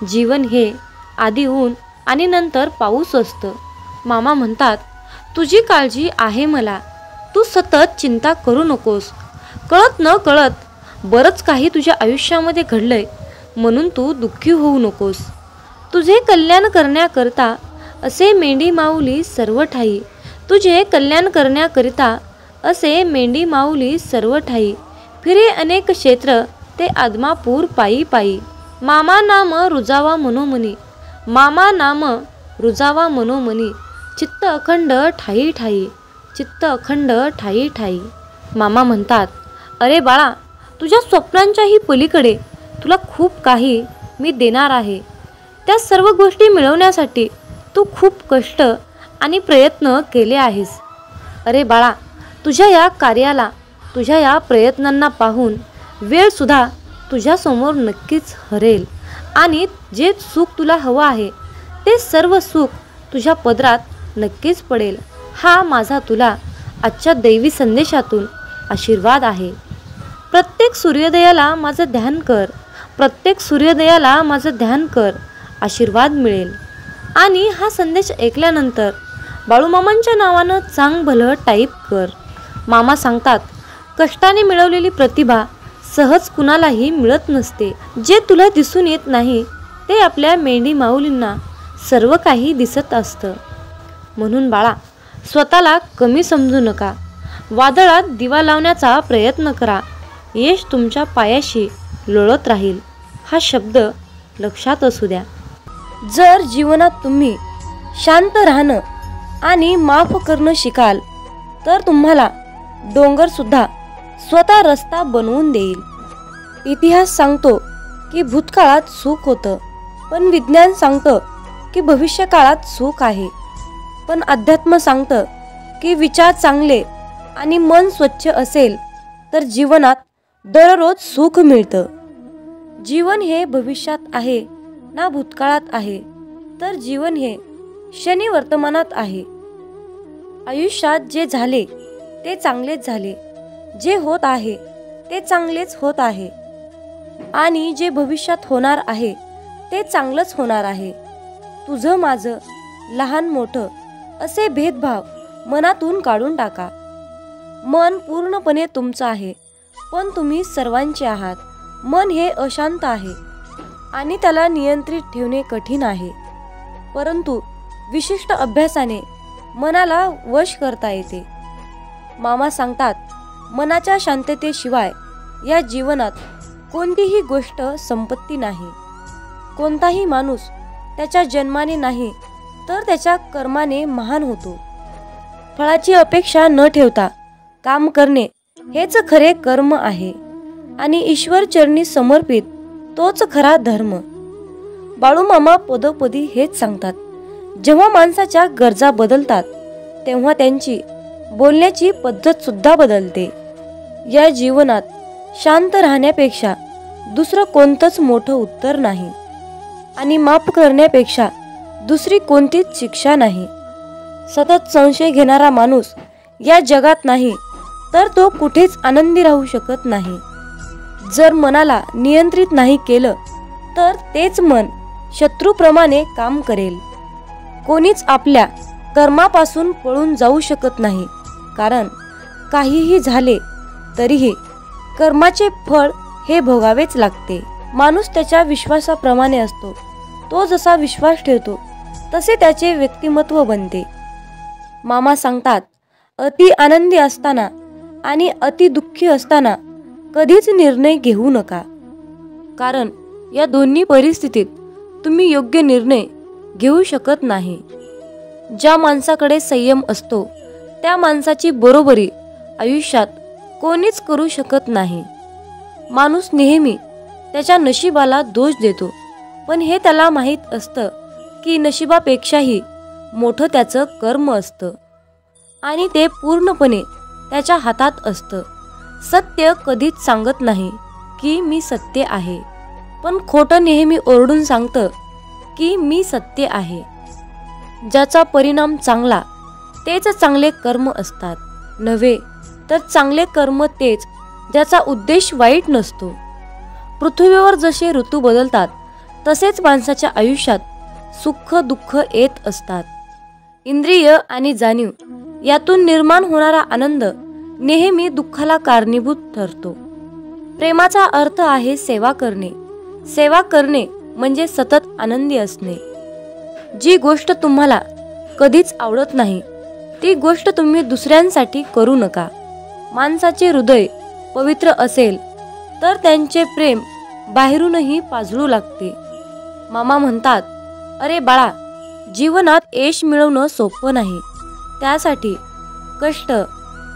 जीवन हे आधी ऊन आणि नंतर पाऊस असतं. मामा म्हणतात, तुझी काळजी आहे मला, तू सतत चिंता करू नकोस. कळत न कळत बरंच काही तुझ्या आयुष्यामध्ये घडलंय, म्हणून तू दुःखी होऊ नकोस. तुझे कल्याण करण्याकरिता असे मेंढी माऊली सर्व ठाई, तुझे कल्याण करण्याकरिता असे मेंढी माऊली सर्व ठाई. फिरे अनेक क्षेत्र ते आदमापूर पायी पायी. मामा नाम रुजावा मनोमनी, मामा नाम रुजावा मनोमनी. चित्त अखंड ठाई ठाई, चित्त अखंड ठाई ठाई. मामा म्हणतात, अरे बाळा, तुझ्या स्वप्नांच्याही पलीकडे तुला खूप काही मी देणार आहे. त्या सर्व गोष्टी मिळवण्यासाठी तू खूप कष्ट आणि प्रयत्न केले आहेस. अरे बाळा, तुझ्या या कार्याला, तुझ्या या प्रयत्नांना पाहून वेळसुद्धा तुझ्यासमोर नक्कीच हरेल आणि जे सुख तुला हवं आहे ते सर्व सुख तुझ्या पदरात नक्कीच पडेल. हा माझा तुला आजच्या दैवी संदेशातून आशीर्वाद आहे. प्रत्येक सूर्योदयाला माझं ध्यान कर, प्रत्येक सूर्योदयाला माझं ध्यान कर, आशीर्वाद मिळेल. आणि हा संदेश ऐकल्यानंतर बाळूमामांच्या नावानं चांग भलं टाईप कर. मामा सांगतात, कष्टाने मिळवलेली प्रतिभा सहज कुणालाही मिळत नसते. जे तुला दिसून येत नाही ते आपल्या मेंढी माऊलींना सर्व काही दिसत असतं. म्हणून बाळा, स्वतःला कमी समजू नका. वादळात दिवा लावण्याचा प्रयत्न करा, यश तुमच्या पायाशी लोळत राहील. हा शब्द लक्षात असू द्या. जर जीवनात तुम्ही शांत राहणं आणि माफ करणं शिकाल तर तुम्हाला डोंगरसुद्धा स्वतः रस्ता बनवून देईल. इतिहास सांगतो की भूतकाळात सुख होतं, पण विज्ञान सांगतं की भविष्यकाळात सुख आहे. पण अध्यात्म सांगतं की विचार चांगले आणि मन स्वच्छ असेल तर जीवनात दररोज सुख मिळतं. जीवन हे भविष्यात आहे ना भूतकाळात आहे, तर जीवन हे क्षणी वर्तमानात आहे. आयुष्यात जे झाले ते चांगलेच झाले, जे होत आहे ते चांगलेच होत आहे आणि जे भविष्यात होणार आहे ते चांगलंच होणार आहे. तुझं माझं, लहान मोठं असे भेदभाव मनातून काढून टाका. मन पूर्णपणे तुमचं आहे, पण तुम्ही सर्वांचे आहात. मन हे अशांत आहे आणि त्याला नियंत्रित ठेवणे कठीण आहे, परंतु विशिष्ट अभ्यासाने मनाला वश करता येते. मामा सांगतात, मनाच्या शांततेशिवाय या जीवनात कोणतीही गोष्ट संपत्ती नाही. कोणताही माणूस त्याच्या जन्माने नाही तर त्याच्या कर्माने महान होतो. फळाची अपेक्षा न ठेवता काम करणे हेच खरे कर्म आहे आणि ईश्वर चरणी समर्पित तोच खरा धर्म. बाळूमामा पदोपदी हेच सांगतात. जेव्हा माणसाच्या गरजा बदलतात तेव्हा त्यांची बोलण्याची पद्धत सुद्धा बदलते. या जीवनात शांत राहण्यापेक्षा दुसरं कोणतंच मोठं उत्तर नाही आणि माफ करण्यापेक्षा दुसरी कोणतीच शिक्षा नाही. सतत संशय घेणारा माणूस या जगात नाही तर तो कुठेच आनंदी राहू शकत नाही. जर मनाला नियंत्रित नाही केलं तर तेच मन शत्रूप्रमाणे काम करेल. कोणीच आपल्या कर्मापासून पळून जाऊ शकत नाही, कारण काहीही झाले तरीही कर्माचे फळ हे भोगावेच लागते. माणूस त्याच्या विश्वासाप्रमाणे असतो. तो जसा विश्वास ठेवतो तसे त्याचे व्यक्तिमत्व बनते. मामा सांगतात, अति आनंदी असताना आणि अति दुःखी असताना कधीच निर्णय घेऊ नका, कारण या दोन्ही परिस्थितीत तुम्ही योग्य निर्णय घेऊ शकत नाही. ज्या माणसाकडे संयम असतो त्या माणसाची बरोबरी आयुष्यात कोणीच करू शकत नाही. माणूस नेहमी त्याच्या नशिबाला दोष देतो, पण हे त्याला माहीत असतं की नशिबापेक्षाही मोठं त्याचं कर्म असतं आणि ते पूर्णपणे त्याच्या हातात असतं. सत्य कधीच सांगत नाही की मी सत्य आहे, पण खोटं नेहमी ओरडून सांगतं की मी सत्य आहे. ज्याचा परिणाम चांगला तेच चांगले कर्म असतात, नव्हे तर चांगले कर्म तेच ज्याचा उद्देश वाईट नसतो. पृथ्वीवर जसे ऋतू बदलतात तसेच माणसाच्या आयुष्यात सुख दुःख येत असतात. इंद्रिय आणि जाणीव यातून निर्माण होणारा आनंद नेहमी दुःखाला कारणीभूत ठरतो. प्रेमाचा अर्थ आहे सेवा करणे. सेवा करणे म्हणजे सतत आनंदी असणे. जी गोष्ट तुम्हाला कधीच आवडत नाही ती गोष्ट तुम्ही दुसऱ्यांसाठी करू नका. माणसाचे हृदय पवित्र असेल तर त्यांचे प्रेम बाहेरूनही पाजळू लागते. मामा म्हणतात, अरे बाळा, जीवनात यश मिळवणं सोपं नाही. त्यासाठी कष्ट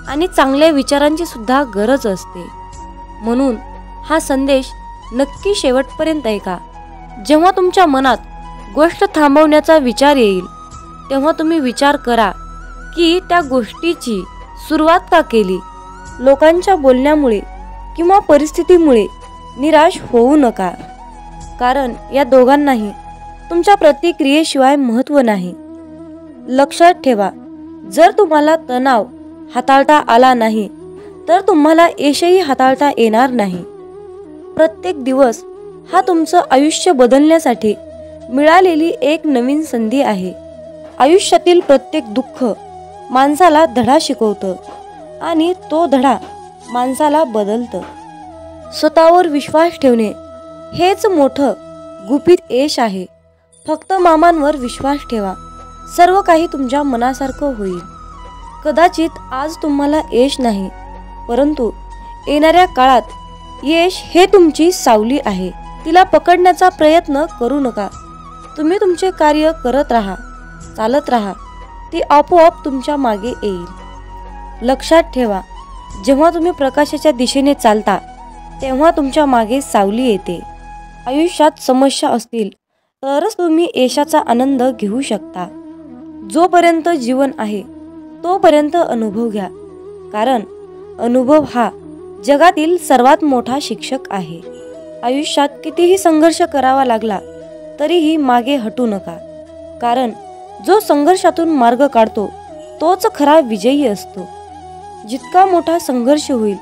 आणि चांगल्या विचारांची सुद्धा गरज असते. म्हणून हा संदेश नक्की शेवटपर्यंत ऐका. जेव्हा तुमच्या मनात गोष्ट थांबवण्याचा विचार येईल तेव्हा तुम्ही विचार करा की त्या गोष्टीची सुरुवात का केली. लोकांच्या बोलण्यामुळे किंवा परिस्थितीमुळे निराश होऊ नका, कारण या दोघांनाही तुमच्या प्रतिक्रियेशिवाय महत्त्व नाही. लक्षात ठेवा, जर तुम्हाला तणाव हाताळता आला नाही तर तुम्हाला यशही हाताळता येणार नाही. प्रत्येक दिवस हा तुमचं आयुष्य बदलण्यासाठी मिळालेली एक नवीन संधी आहे. आयुष्यातील प्रत्येक दुःख माणसाला धडा शिकवतं आणि तो धडा माणसाला बदलतं. स्वतःवर विश्वास ठेवणे हेच मोठं गुपित यश आहे. फक्त मामांवर विश्वास ठेवा, सर्व काही तुमच्या मनासारखं होईल. कदाचित आज तुम्हाला यश नाही, परंतु येणाऱ्या काळात यश हे तुमची सावली आहे. तिला पकडण्याचा प्रयत्न करू नका. तुम्ही तुमचे कार्य करत राहा, चालत राहा. ती आपोआप तुमच्या मागे येईल. लक्षात ठेवा, जेव्हा तुम्ही प्रकाशाच्या दिशेने चालता तेव्हा तुमच्या मागे सावली येते. आयुष्यात समस्या असतील तरच तुम्ही यशाचा आनंद घेऊ शकता. जोपर्यंत जीवन आहे तोपर्यंत अनुभव घ्या, कारण अनुभव हा जगातील सर्वात मोठा शिक्षक आहे. आयुष्यात कितीही संघर्ष करावा लागला तरीही मागे हटू नका, कारण जो संघर्षातून मार्ग काढतो तोच खरा विजयी असतो. जितका मोठा संघर्ष होईल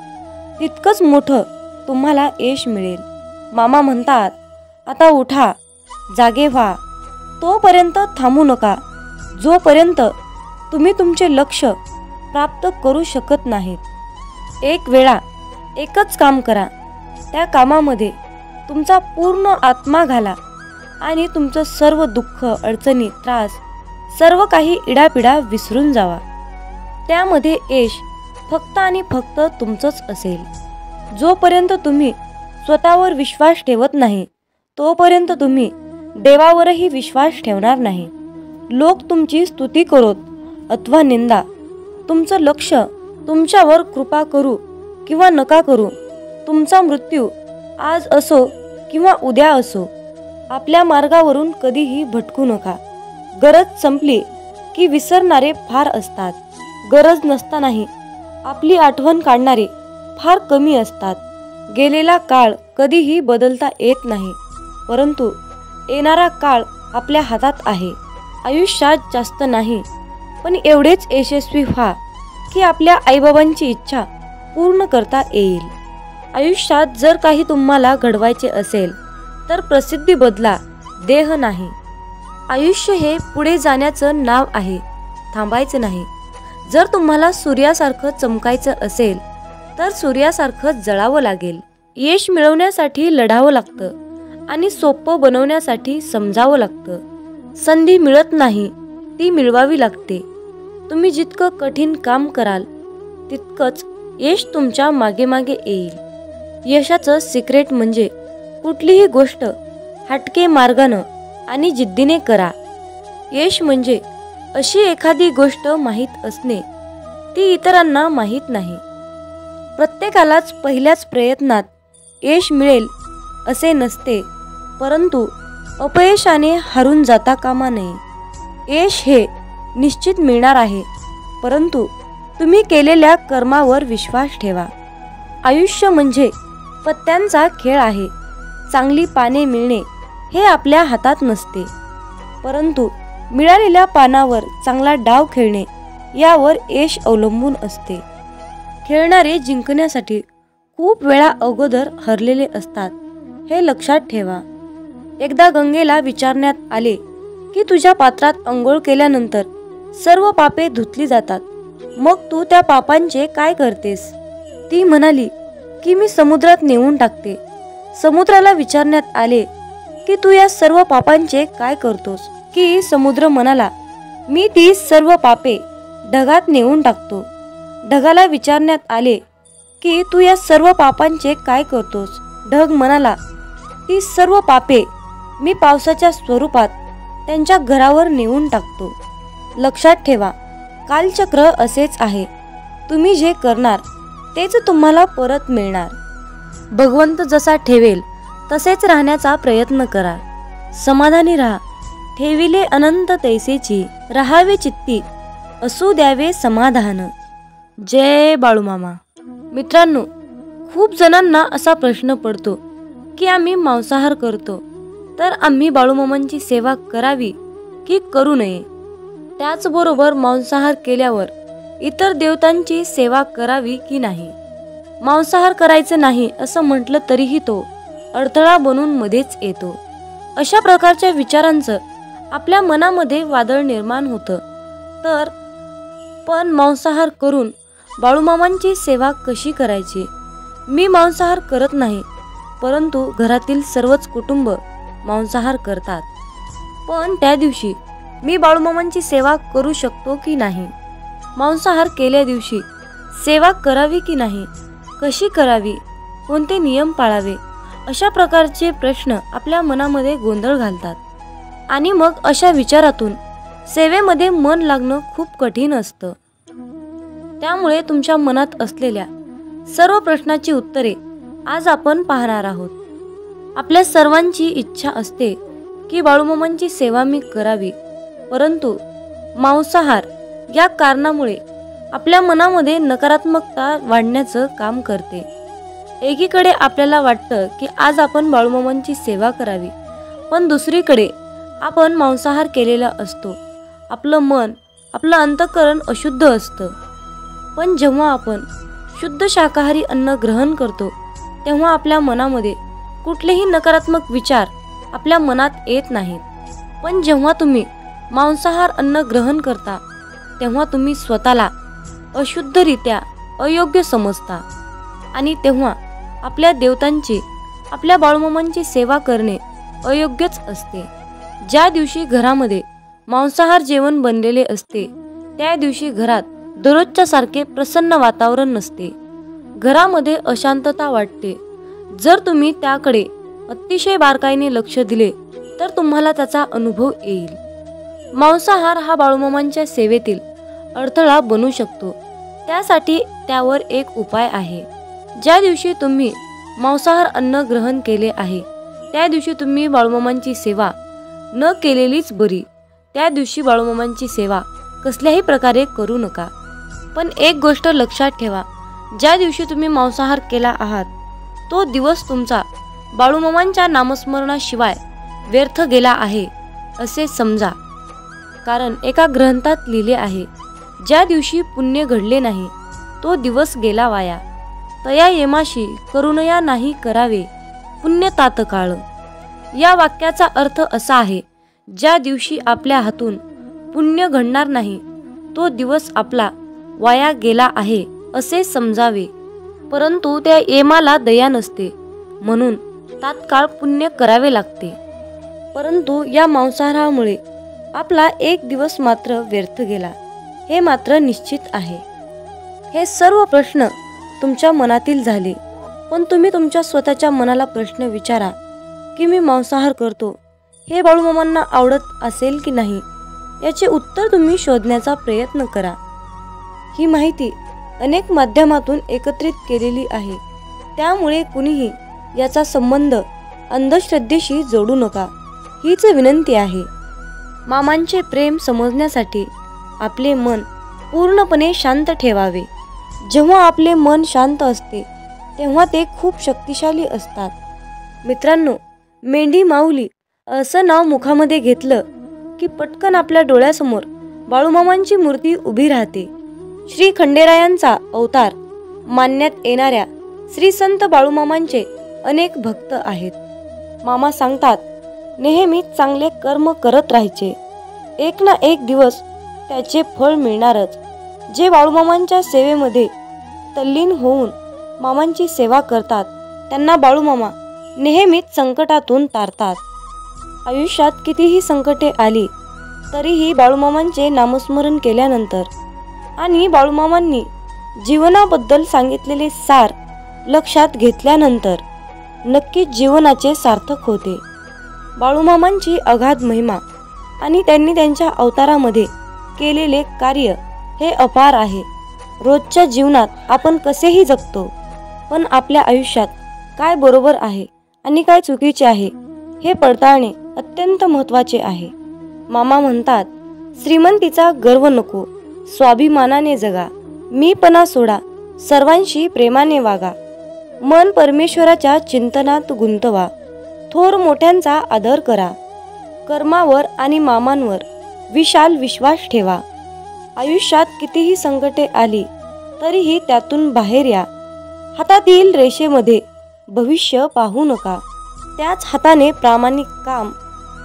तितकंच मोठं तुम्हाला यश मिळेल. मामा म्हणतात, आता उठा, जागे व्हा. तोपर्यंत थांबू नका जोपर्यंत तुम्ही तुमचे लक्ष्य प्राप्त करू शकत नाहीत. एक वेळा एकच काम करा. त्या कामामध्ये तुमचा पूर्ण आत्मा घाला आणि तुमचं सर्व दुःख, अडचणी, त्रास, सर्व काही इडापिडा विसरून जावा. त्यामध्ये यश फक्त आणि फक्त तुमचंच असेल. जोपर्यंत तुम्ही स्वतःवर विश्वास ठेवत नाही तोपर्यंत तुम्ही देवावरही विश्वास ठेवणार नाही. लोक तुमची स्तुती करोत अथवा निंदा, तुमचं लक्ष तुमच्यावर कृपा करू किंवा नका करू, तुमचा मृत्यू आज असो किंवा उद्या असो, आपल्या मार्गावरून कधीही भटकू नका. गरज संपली की विसरणारे फार असतात. गरज नसतानाही आपली आठवण काढणारे फार कमी असतात. गेलेला काळ कधीही बदलता येत नाही, परंतु येणारा काळ आपल्या हातात आहे. आयुष्यात जास्त नाही, पण एवढेच यशस्वी व्हा की आपल्या आईबाबांची इच्छा पूर्ण करता येईल. आयुष्यात जर काही तुम्हाला घडवायचे असेल तर प्रसिद्धी बदला, देह नाही. आयुष्य हे पुढे जाण्याचं नाव आहे, थांबायचं नाही. जर तुम्हाला सूर्यासारखं चमकायचं असेल तर सूर्यासारखं जळावं लागेल. यश मिळवण्यासाठी लढावं लागतं आणि सोपं बनवण्यासाठी समजावं लागतं. संधी मिळत नाही, ती मिळवावी लागते. तुम्ही जितकं कठीण काम कराल तितकंच यश तुमच्या मागे मागे येईल. यशाचं सिक्रेट म्हणजे कुठलीही गोष्ट हटके मार्गानं आणि जिद्दीने करा. यश म्हणजे अशी एखादी गोष्ट माहीत असणे, ती इतरांना माहीत नाही. प्रत्येकालाच पहिल्याच प्रयत्नात यश मिळेल असे नसते, परंतु अपयशाने हारून जाता कामा नये. यश हे निश्चित मिळणार आहे, परंतु तुम्ही केलेल्या कर्मावर विश्वास ठेवा. आयुष्य म्हणजे पत्त्यांचा खेळ आहे. चांगली पाने मिळणे हे आपल्या हातात नसते, परंतु मिळालेल्या पानावर चांगला डाव खेळणे यावर यश अवलंबून असते. खेळणारे जिंकण्यासाठी खूप वेळा अगोदर हरलेले असतात, हे लक्षात ठेवा. एकदा गंगेला विचारण्यात आले की तुझ्या पात्रात अंघोळ केल्यानंतर सर्व पापे धुतली जातात, मग तू त्या पापांचे काय करतेस? ती म्हणाली की मी समुद्रात नेऊन टाकते. समुद्राला विचारण्यात आले की तू या सर्व पापांचे काय करतोस? की समुद्र म्हणाला, मी ती सर्व पापे ढगात नेऊन टाकतो. ढगाला विचारण्यात आले की तू या सर्व पापांचे काय करतोस? ढग म्हणाला, ती सर्व पापे मी पावसाच्या स्वरूपात त्यांच्या घरावर नेऊन टाकतो. लक्षात ठेवा, कालचक्र असेच आहे. तुम्ही जे करणार तेच तुम्हाला परत मिळणार. भगवंत जसा ठेवेल तसेच राहण्याचा प्रयत्न करा. समाधानी राहा. ठेविले अनंत तैसेची, राहावे चित्ती, असू द्यावे समाधान. जय बाळूमामा. मित्रांनो, खूप जणांना असा प्रश्न पडतो की आम्ही मांसाहार करतो, तर आम्ही बाळूमामांची सेवा करावी की करू नये? त्याचबरोबर मांसाहार केल्यावर इतर देवतांची सेवा करावी की नाही? मांसाहार करायचं नाही असं म्हटलं तरीही तो अडथळा बनून मध्येच येतो. अशा प्रकारच्या विचारांचं आपल्या मनामध्ये वादळ निर्माण होतं. तर पण मांसाहार करून बाळूमामांची सेवा कशी करायची? मी मांसाहार करत नाही, परंतु घरातील सर्वच कुटुंब मांसाहार करतात. पण त्या दिवशी मी बाळूमामांची सेवा करू शकतो की नाही? मांसाहार केल्या दिवशी सेवा करावी की नाही? कशी करावी? कोणते नियम पाळावे? अशा प्रकारचे प्रश्न आपल्या मनामध्ये गोंधळ घालतात. आणि मग अशा विचारातून सेवेमध्ये मन लागणं खूप कठीण असतं. त्यामुळे तुमच्या मनात असलेल्या सर्व प्रश्नाची उत्तरे आज आपण पाहणार आहोत. आपल्या सर्वांची इच्छा असते की बाळूमामांची सेवा मी करावी, परंतु मांसाहार या कारणामुळे आपल्या मनामध्ये नकारात्मकता वाढण्याचं काम करते. एकीकडे आपल्याला वाटतं की आज आपण बाळूमामांची सेवा करावी, पण दुसरीकडे आपण मांसाहार केलेला असतो. आपलं मन, आपलं अंतःकरण अशुद्ध असतं. पण जेव्हा आपण शुद्ध शाकाहारी अन्न ग्रहण करतो, तेव्हा आपल्या मनामध्ये कुठलेही नकारात्मक विचार आपल्या मनात येत नाहीत. पण जेव्हा तुम्ही मांसाहार अन्न ग्रहण करता, तेव्हा तुम्ही स्वतःला अशुद्धरित्या अयोग्य समजता. आणि तेव्हा आपल्या देवतांची, आपल्या बाळूमामांची सेवा करणे अयोग्यच असते. ज्या दिवशी घरामध्ये मांसाहार जेवण बनलेले असते, त्या दिवशी घरात दररोजच्या सारखे प्रसन्न वातावरण नसते. घरामध्ये अशांतता वाटते. जर तुम्ही त्याकडे अतिशय बारकाईने लक्ष दिले तर तुम्हाला त्याचा अनुभव येईल. मांसाहार हा बाळूमामांच्या सेवेतील अडथळा बनू शकतो. त्यासाठी त्यावर एक उपाय आहे. ज्या दिवशी तुम्ही मांसाहार अन्न ग्रहण केले आहे, त्या दिवशी तुम्ही बाळूमामांची सेवा न केलेलीच बरी. त्या दिवशी बाळूमामांची सेवा कसल्याही प्रकारे करू नका. पण एक गोष्ट लक्षात ठेवा, ज्या दिवशी तुम्ही मांसाहार केला आहात, तो दिवस तुमचा बाळूमामांच्या नामस्मरणाशिवाय व्यर्थ गेला आहे असे समजा. कारण एका ग्रंथात लिहिले आहे, ज्या दिवशी पुण्य घडले नाही, तो दिवस गेला वाया. तया येमाशी करुणया नाही करावे, पुण्य तात्काळ. या वाक्याचा अर्थ असा आहे, ज्या दिवशी आपल्या हातून पुण्य घडणार नाही, तो दिवस आपला वाया गेला आहे असे समजावे. परंतु त्या येमाला दया नसते, म्हणून तात्काळ पुण्य करावे लागते. परंतु या मांसाहारामुळे आपला एक दिवस मात्र व्यर्थ गेला, हे मात्र निश्चित आहे. हे सर्व प्रश्न तुमच्या मनातील झाले. पण तुम्ही तुमच्या स्वतःच्या मनाला प्रश्न विचारा की मी मांसाहार करतो, हे बाळूमामांना आवडत असेल की नाही? याचे उत्तर तुम्ही शोधण्याचा प्रयत्न करा. ही माहिती अनेक माध्यमातून एकत्रित केलेली आहे, त्यामुळे कुणीही याचा संबंध अंधश्रद्धेशी जोडू नका, हीच विनंती आहे. मामांचे प्रेम समजण्यासाठी आपले मन पूर्णपणे शांत ठेवावे. जेव्हा आपले मन शांत असते, तेव्हा ते खूप शक्तिशाली असतात. मित्रांनो, मेंढी माऊली असं नाव मुखामध्ये घेतलं की पटकन आपल्या डोळ्यासमोर बाळूमामांची मूर्ती उभी राहते. श्री खंडेरायांचा अवतार मानण्यात येणाऱ्या श्री संत बाळूमामांचे अनेक भक्त आहेत. मामा सांगतात, नेहमी चांगले कर्म करत राहायचे. एक ना एक दिवस त्याचे फळ मिळणारच. जे बाळूमामांच्या सेवेमध्ये तल्लीन होऊन मामांची सेवा करतात त्यांना बाळूमामा नेहमीच संकटातून तारतात. आयुष्यात कितीही संकटे आली तरीही बाळूमामांचे नामस्मरण केल्यानंतर आणि बाळूमामांनी जीवनाबद्दल सांगितलेले सार लक्षात घेतल्यानंतर नक्कीच जीवनाचे सार्थक होते. बाळूमामांची अगाध महिमा आणि त्यांनी त्यांच्या अवतारामध्ये केलेले कार्य हे अपार आहे. रोजच्या जीवनात आपण कसेही जगतो, पण आपल्या आयुष्यात काय बरोबर आहे आणि काय चुकीचे आहे हे पडताळणे अत्यंत महत्त्वाचे आहे. मामा म्हणतात, श्रीमंतीचा गर्व नको, स्वाभिमानाने जगा, मीपणा सोडा, सर्वांशी प्रेमाने वागा, मन परमेश्वराच्या चिंतनात गुंतवा, थोर मोठ्यांचा आदर करा, कर्मावर आणि मामांवर विशाल विश्वास ठेवा. आयुष्यात कितीही संकटे आली तरीही त्यातून बाहेर या. हातातील रेषेमध्ये भविष्य पाहू नका, त्याच हाताने प्रामाणिक काम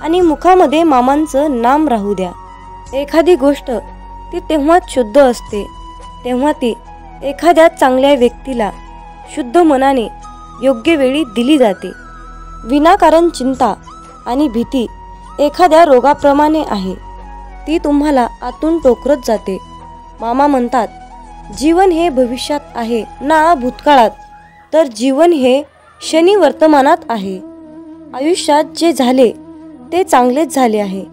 आणि मुखामध्ये मामांचं नाम राहू द्या. एखादी गोष्ट ती तेव्हाच शुद्ध असते तेव्हा ती एखाद्या चांगल्या व्यक्तीला शुद्ध मनाने योग्य वेळी दिली जाते. विनाकारण चिंता आणि भीती एखाद्या रोगाप्रमाणे आहे, ती तुम्हाला आतून टोकरत जाते. मामा म्हणतात, जीवन हे भविष्यात आहे ना भूतकाळात, तर जीवन हे क्षणी वर्तमानात आहे. आयुष्यात जे झाले ते चांगलेच झाले आहे,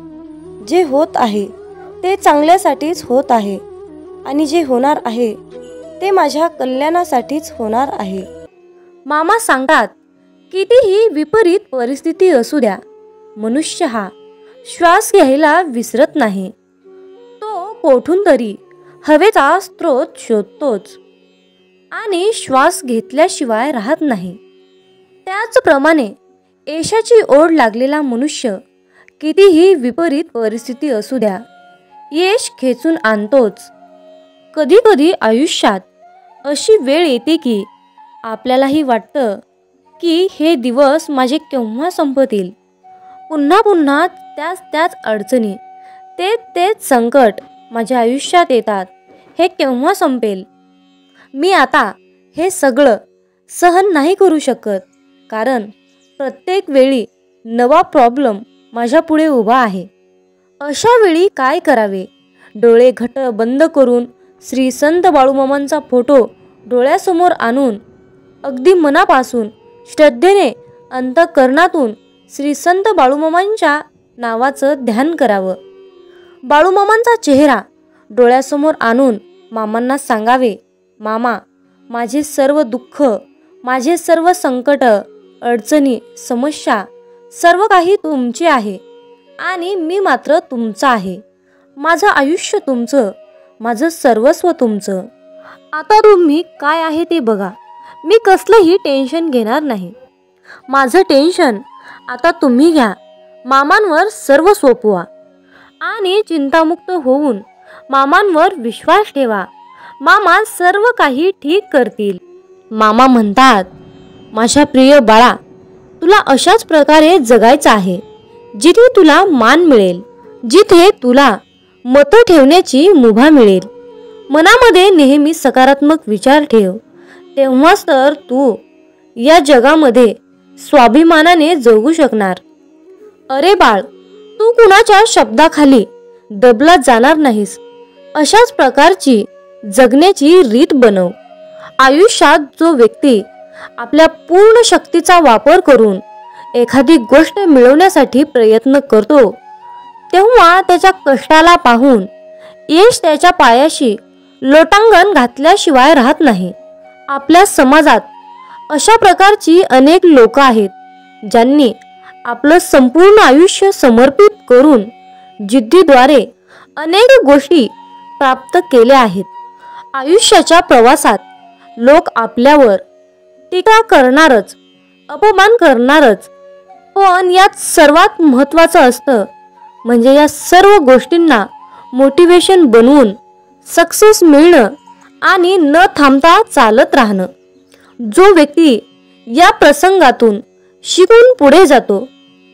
जे होत आहे ते चांगल्यासाठीच होत आहे आणि जे होणार आहे ते माझ्या कल्याणासाठीच होणार आहे. मामा सांगतात, कितीही विपरीत परिस्थिती असू द्या, मनुष्य हा श्वास घ्यायला विसरत नाही. तो कोठून तरी हवेचा स्रोत शोधतोच आणि श्वास घेतल्याशिवाय राहत नाही. त्याचप्रमाणे यशाची ओढ लागलेला मनुष्य कितीही विपरीत परिस्थिती असू द्या, यश खेचून आणतोच. कधी कधी आयुष्यात अशी वेळ येते की आपल्यालाही वाटतं की हे दिवस माझे केव्हा संपतील. पुन्हा पुन्हा त्याच अडचणी, तेच संकट माझ्या आयुष्यात येतात. हे केव्हा संपेल? मी आता हे सगळं सहन नाही करू शकत, कारण प्रत्येक वेळी नवा प्रॉब्लेम माझ्या पुढे उभा आहे. अशा वेळी काय करावे? डोळे घट्ट बंद करून श्री संत बाळूमामांचा फोटो डोळ्यासमोर आणून अगदी मनापासून श्रद्धेने अंतःकरणातून श्री संत बाळूमामांच्या नावाचं ध्यान करावं. बाळूमामांचा चेहरा डोळ्यासमोर आणून मामांना सांगावे, मामा, माझे सर्व दुःख, माझे सर्व संकट, अडचणी, समस्या सर्व काही तुमचे आहे आणि मी मात्र तुमचा आहे. माझं आयुष्य तुमचं, माझं सर्वस्व तुमचं. आता तुम्ही काय आहे ते बघा. मी कसलंही टेन्शन घेणार नाही. माझं टेन्शन आता तुम्ही घ्या. मामांवर सर्व सोपवा आणि चिंतामुक्त होऊन मामांवर विश्वास ठेवा. मामा सर्व काही ठीक करतील. मामा म्हणतात, माझ्या प्रिय बाळा, तुला अशाच प्रकारे जगायचं आहे जिथे तुला मान मिळेल, जिथे तुला मतं ठेवण्याची मुभा मिळेल. मनामध्ये नेहमी सकारात्मक विचार ठेव, तेव्हाच तर तू या जगामध्ये स्वाभिमानाने जगू शकणार. अरे बाळ, तू कुणाच्या शब्दाखाली दबला जाणार नाहीस. अशाच प्रकारची जगण्याची रीत बनव. आयुष्यात जो व्यक्ती आपल्या पूर्ण शक्तीचा वापर करून एखादी गोष्ट मिळवण्यासाठी प्रयत्न करतो, तेव्हा त्याच्या कष्टाला पाहून यश त्याच्या पायाशी लोटांगण घातल्याशिवाय राहत नाही. आपल्या समाजात अशा प्रकारची अनेक लोक आहेत, ज्यांनी आपलं संपूर्ण आयुष्य समर्पित करून जिद्दीद्वारे अनेक गोष्टी प्राप्त केल्या आहेत. आयुष्याच्या प्रवासात लोक आपल्यावर टीका करणारच, अपमान करणारच, पण यात सर्वात महत्त्वाचं असतं म्हणजे या सर्व गोष्टींना मोटिवेशन बनवून सक्सेस मिळणं आणि न थांबता चालत राहणं. जो व्यक्ती या प्रसंगातून शिकून पुढे जातो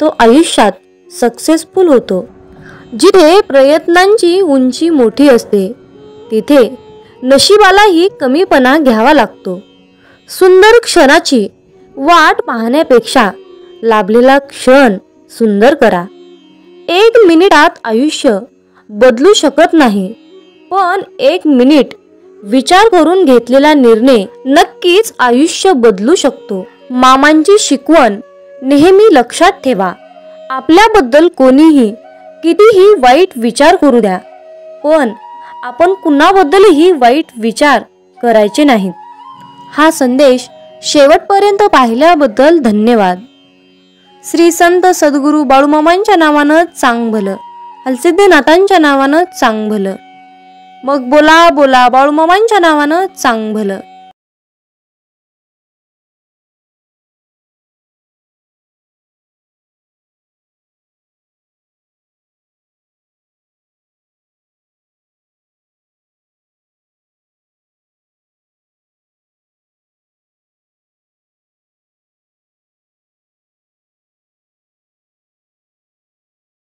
तो आयुष्यात सक्सेसफुल होतो. जिथे प्रयत्नांची उंची मोठी असते तिथे नशिबालाही कमीपणा घ्यावा लागतो. सुंदर क्षणाची वाट पाहण्यापेक्षा लाभलेला क्षण सुंदर करा. 1 मिनिटात आयुष्य बदलू शकत नाही, पण 1 मिनिट विचार करून घेतलेला निर्णय नक्कीच आयुष्य बदलू शकतो. मामांची शिकवण नेहमी लक्षात ठेवा. आपल्याबद्दल कोणीही कितीही वाईट विचार करू द्या, पण आपण कुणाबद्दलही वाईट विचार करायचे नाहीत. हा संदेश शेवटपर्यंत पाहिल्याबद्दल धन्यवाद. श्री संत सद्गुरू बाळूमामांच्या नावानं चांग भलं, हलसिद्धनाथांच्या नावानं चांग भलं. मग बोला बोला बाळूमामांच्या नावानं चांग भलं.